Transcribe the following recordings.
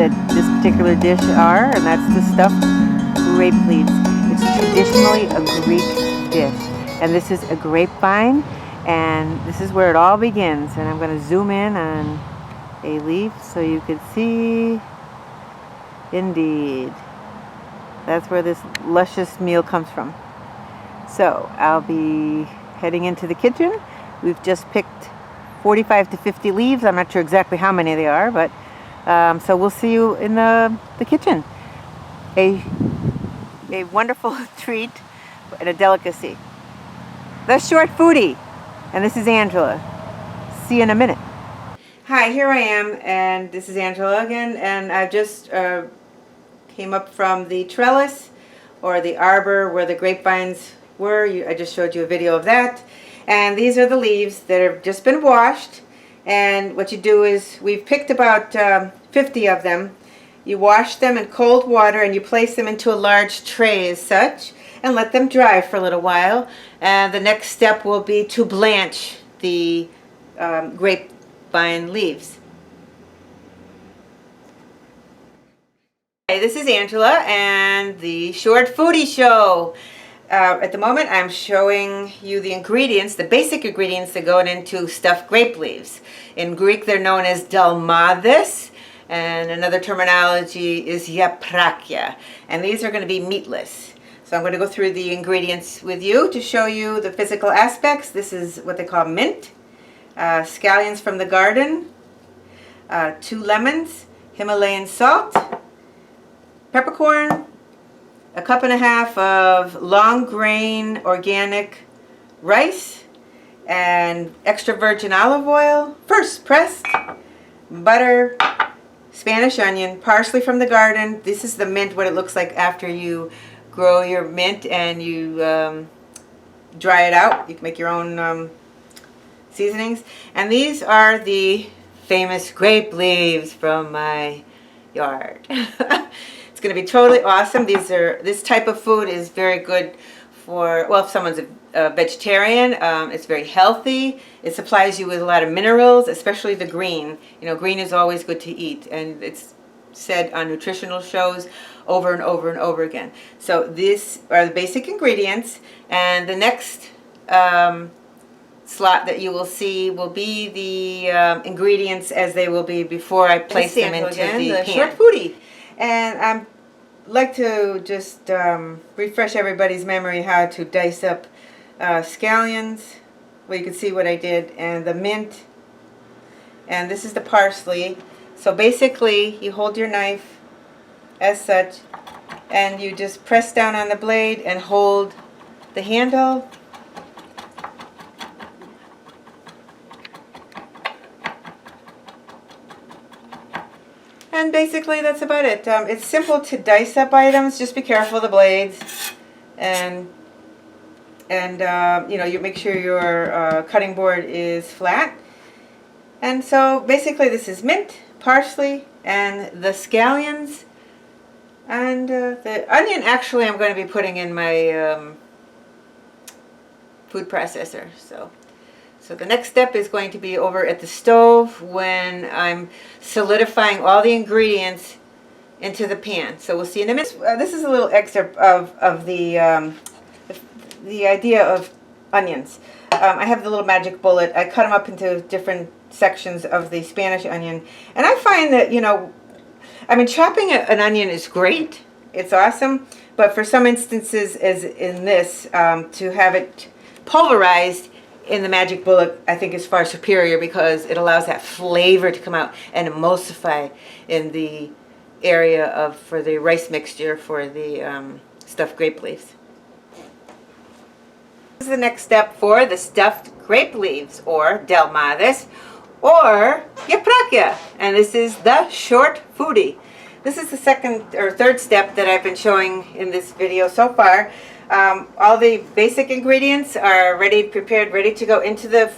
that this particular dish are, and that's the stuffed grape leaves. It's traditionally a Greek dish, and this is a grapevine, and this is where it all begins. And I'm going to zoom in on a leaf so you can see. Indeed, that's where this luscious meal comes from. So I'll be heading into the kitchen. We've just picked 45 to 50 leaves. I'm not sure exactly how many they are, but so we'll see you in the kitchen. A wonderful treat and a delicacy. The Short Foodie, and this is Angela. See you in a minute. Hi, here I am, and this is Angela again, and I just came up from the trellis or the arbor where the grapevines were. I just showed you a video of that. And these are the leaves that have just been washed. And what you do is, we've picked about 50 of them. You wash them in cold water and you place them into a large tray as such and let them dry for a little while. And the next step will be to blanch the grapevine leaves. Hey, this is Angela and the Short Foodie Show. At the moment I'm showing you the ingredients, the basic ingredients that go into stuffed grape leaves. In Greek they're known as dalmades, and another terminology is yaprakia. And these are going to be meatless. So I'm going to go through the ingredients with you to show you the physical aspects. This is what they call mint, scallions from the garden, 2 lemons, Himalayan salt, peppercorn, a cup and a half of long grain organic rice, and extra virgin olive oil, first pressed, butter, Spanish onion, parsley from the garden. This is the mint, what it looks like after you grow your mint and you dry it out. You can make your own seasonings. And these are the famous grape leaves from my yard. It's going to be totally awesome. This type of food is very good for, well, if someone's a vegetarian. It's very healthy. It supplies you with a lot of minerals, especially the green. You know, green is always good to eat, and it's said on nutritional shows over and over and over again. So these are the basic ingredients, and the next slot that you will see will be the ingredients as they will be before I place them into the pan. Short Foodie. And I'd like to just refresh everybody's memory how to dice up scallions. Well, you can see what I did, and the mint. And this is the parsley. So basically, you hold your knife as such, and you just press down on the blade and hold the handle. And basically that's about it. It's simple to dice up items. Just be careful of the blades, and you know, you make sure your cutting board is flat. And so basically this is mint, parsley, and the scallions, and the onion. Actually, I'm going to be putting in my food processor. So the next step is going to be over at the stove when I'm solidifying all the ingredients into the pan. So we'll see in a minute. This is a little excerpt of the idea of onions. I have the little magic bullet. I cut them up into different sections of the Spanish onion. And I find that, you know, I mean, chopping an onion is great. It's awesome. But for some instances, as in this, to have it pulverized in the magic bullet, I think is far superior, because it allows that flavor to come out and emulsify in the area for the rice mixture for the stuffed grape leaves. This is the next step for the stuffed grape leaves, or dalmades, or yaprakia, and this is the Short Foodie. This is the second or third step that I've been showing in this video so far. All the basic ingredients are prepared, ready to go into the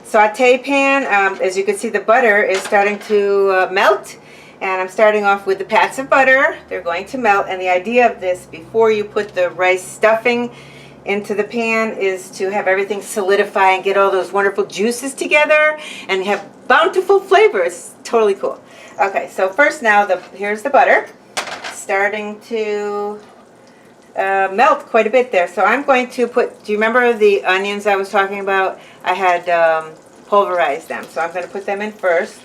saute pan. As you can see, the butter is starting to melt, and I'm starting off with the pats of butter. They're going to melt, and the idea of this, before you put the rice stuffing into the pan, is to have everything solidify and get all those wonderful juices together and have bountiful flavors. Totally cool. Okay, so first now, here's the butter. Starting to melt quite a bit there. So I'm going to put, do you remember the onions I was talking about? I had pulverized them. So I'm going to put them in first.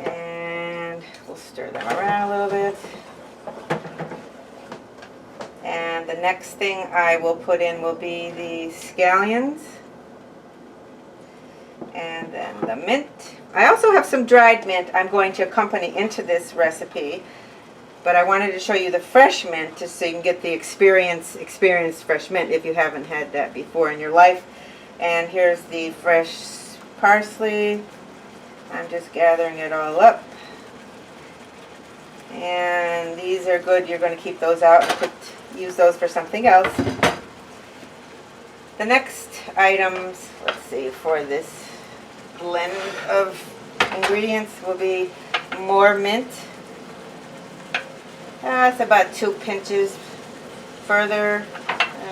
And we'll stir them around a little bit. And the next thing I will put in will be the scallions. And then the mint. I also have some dried mint I'm going to accompany into this recipe. But I wanted to show you the fresh mint just so you can get the experienced fresh mint if you haven't had that before in your life. And here's the fresh parsley. I'm just gathering it all up. And these are good. You're going to keep those out and use those for something else. The next items, let's see, for this blend of ingredients will be more mint. It's about 2 pinches further,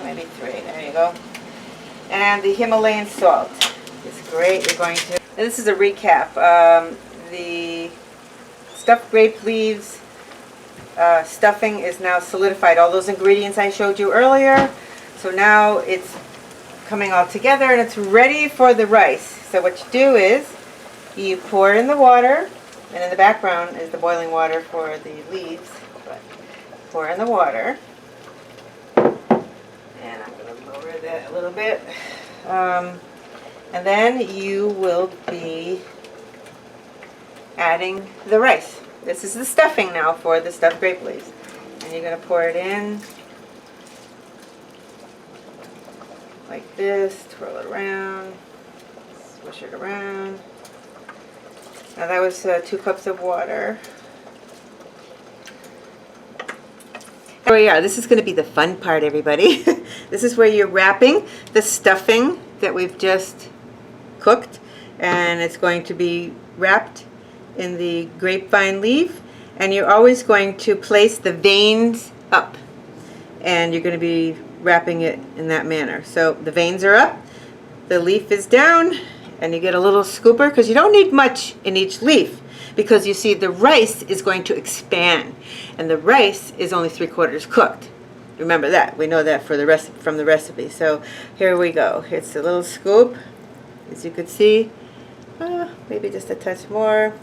maybe 3, there you go. And the Himalayan salt is great. You're going to, and this is a recap. The stuffed grape leaves stuffing is now solidified. All those ingredients I showed you earlier. So now it's coming all together and it's ready for the rice. So what you do is you pour in the water, and in the background is the boiling water for the leaves. But pour in the water, and I'm going to lower that a little bit. And then you will be adding the rice. This is the stuffing now for the stuffed grape leaves. And you're going to pour it in like this, twirl it around, swish it around. Now that was 2 cups of water. Here we are. This is going to be the fun part, everybody. This is where you're wrapping the stuffing that we've just cooked, and it's going to be wrapped in the grapevine leaf, and you're always going to place the veins up, and you're going to be wrapping it in that manner. So the veins are up, the leaf is down, and you get a little scooper because you don't need much in each leaf, because you see the rice is going to expand, and the rice is only 3/4 cooked. Remember that. We know that for the from the recipe. So here we go. It's a little scoop, as you could see. Maybe just a touch more.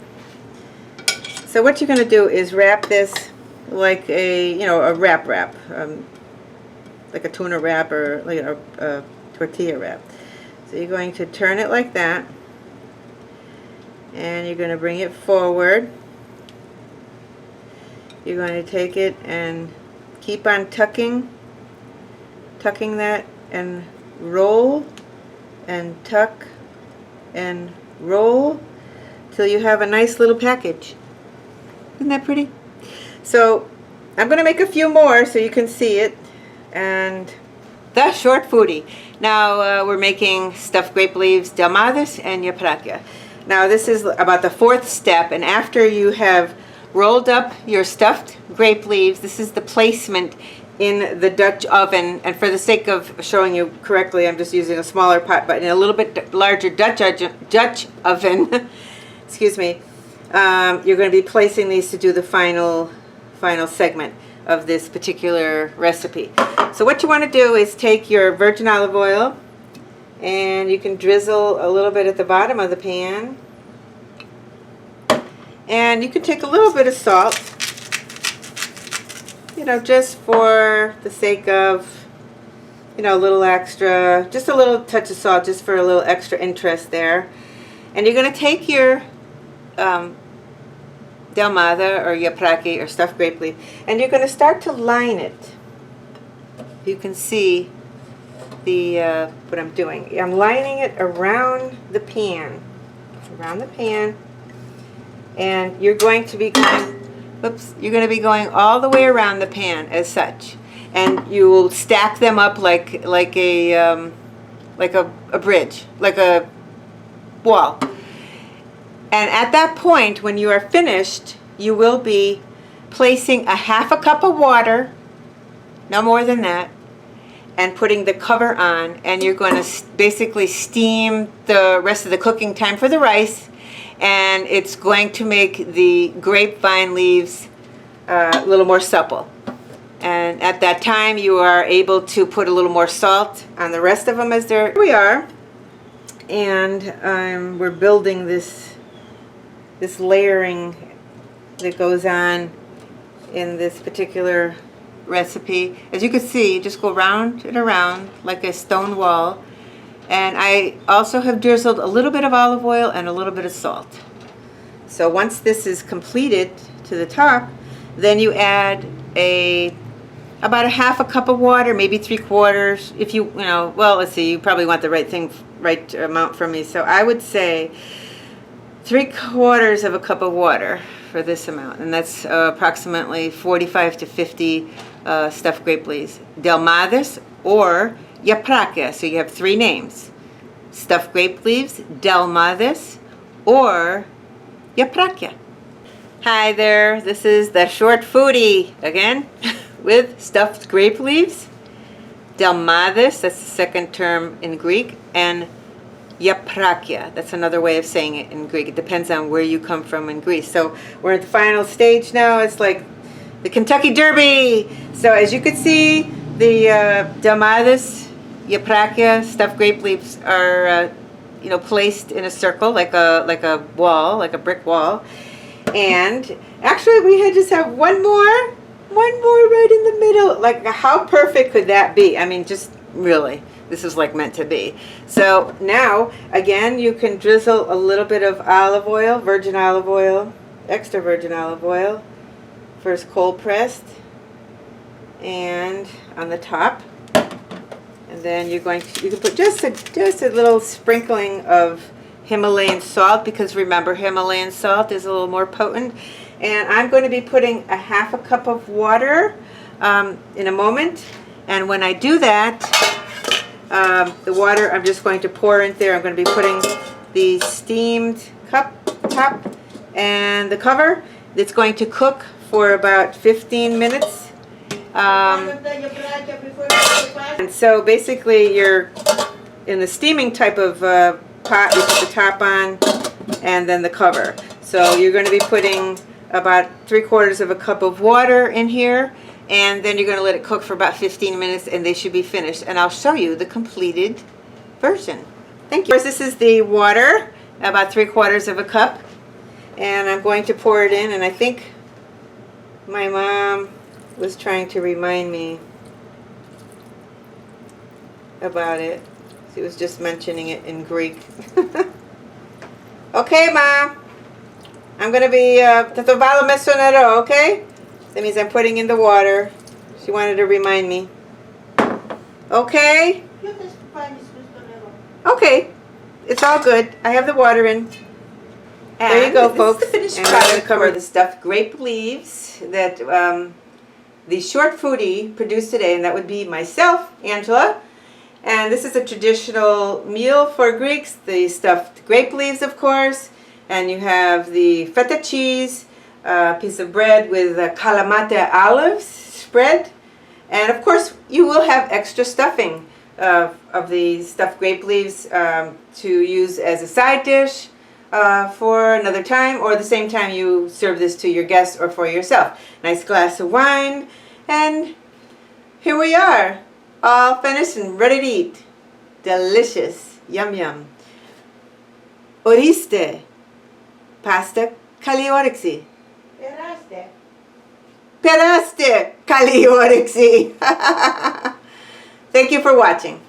So what you're going to do is wrap this like a, a wrap, like a tuna wrap or like a tortilla wrap. So you're going to turn it like that, and you're going to bring it forward. You're going to take it and keep on tucking that, and roll and tuck and roll till you have a nice little package. Isn't that pretty? So I'm going to make a few more so you can see it. And the short foodie. Now we're making stuffed grape leaves, delmadas, and yapraca. Now this is about the 4th step, and after you have rolled up your stuffed grape leaves, this is the placement in the Dutch oven. And for the sake of showing you correctly, I'm just using a smaller pot, but in a little bit larger Dutch oven, excuse me, you're going to be placing these to do the final segment of this particular recipe. So what you want to do is take your virgin olive oil, and you can drizzle a little bit at the bottom of the pan, and you can take a little bit of salt, just for the sake of, a little extra, just a little touch of salt, just for a little extra interest there. And you're going to take your delmada or yapraki or stuffed grape leaf, and you're going to start to line it. You can see what I'm doing. I'm lining it around the pan, and you're going to be going all the way around the pan as such, and you will stack them up like a bridge, like a wall. And at that point, when you are finished, you will be placing a 1/2 cup of water, no more than that, and putting the cover on, and you're going to basically steam the rest of the cooking time for the rice, and it's going to make the grapevine leaves a little more supple. And at that time you are able to put a little more salt on the rest of them as they're, here we are, and we're building this layering that goes on in this particular recipe. As you can see, just go round and around like a stone wall. And I also have drizzled a little bit of olive oil and a little bit of salt. So once this is completed to the top, then you add about a half a cup of water, maybe 3/4. If you know, well, let's see, you probably want the right amount from me. So I would say 3/4 of a cup of water for this amount, and that's approximately 45 to 50 stuffed grape leaves. Delmades or yapraca, so you have 3 names. Stuffed grape leaves, delmades, or yapraca. Hi there, this is the short foodie again with stuffed grape leaves, delmades, that's the second term in Greek, and yaprakia, that's another way of saying it in Greek. It depends on where you come from in Greece. So we're at the final stage now. It's like the Kentucky Derby. So as you can see, the delmades, yaprakia, stuffed grape leaves are placed in a circle like a wall, like a brick wall. And actually we just have one more right in the middle. Like, how perfect could that be? I mean, just really, this is like meant to be. So now, again, you can drizzle a little bit of olive oil, virgin olive oil, extra virgin olive oil, first cold pressed, and on the top. And then you can put just a little sprinkling of Himalayan salt, because remember, Himalayan salt is a little more potent. And I'm going to be putting a half a cup of water in a moment. And when I do that, the water I'm just going to pour in there. I'm going to be putting the steamed cup top and the cover. It's going to cook for about 15 minutes. And so basically you're in the steaming type of pot. You put the top on and then the cover. So you're going to be putting about 3/4 of a cup of water in here, and then you're going to let it cook for about 15 minutes, and they should be finished. And I'll show you the completed version. Thank you. This is the water, about 3/4 of a cup, and I'm going to pour it in. And I think my mom was trying to remind me about it. She was just mentioning it in Greek. Okay, Mom. I'm going to be tatovalo mesonero, okay? That means I'm putting in the water. She wanted to remind me. Okay? Okay. It's all good. I have the water in. And there you go, folks. This is the finished product. Cover the stuffed grape leaves that the short foodie produced today, and that would be myself, Angela. And this is a traditional meal for Greeks, the stuffed grape leaves, of course. And you have the feta cheese, piece of bread with kalamata olives spread. And of course, you will have extra stuffing of the stuffed grape leaves to use as a side dish for another time, or the same time you serve this to your guests or for yourself. Nice glass of wine, and here we are, all finished and ready to eat. Delicious. Yum, yum. Oriste. Pasta kaliorixi. Peraste kaliorixi. Thank you for watching.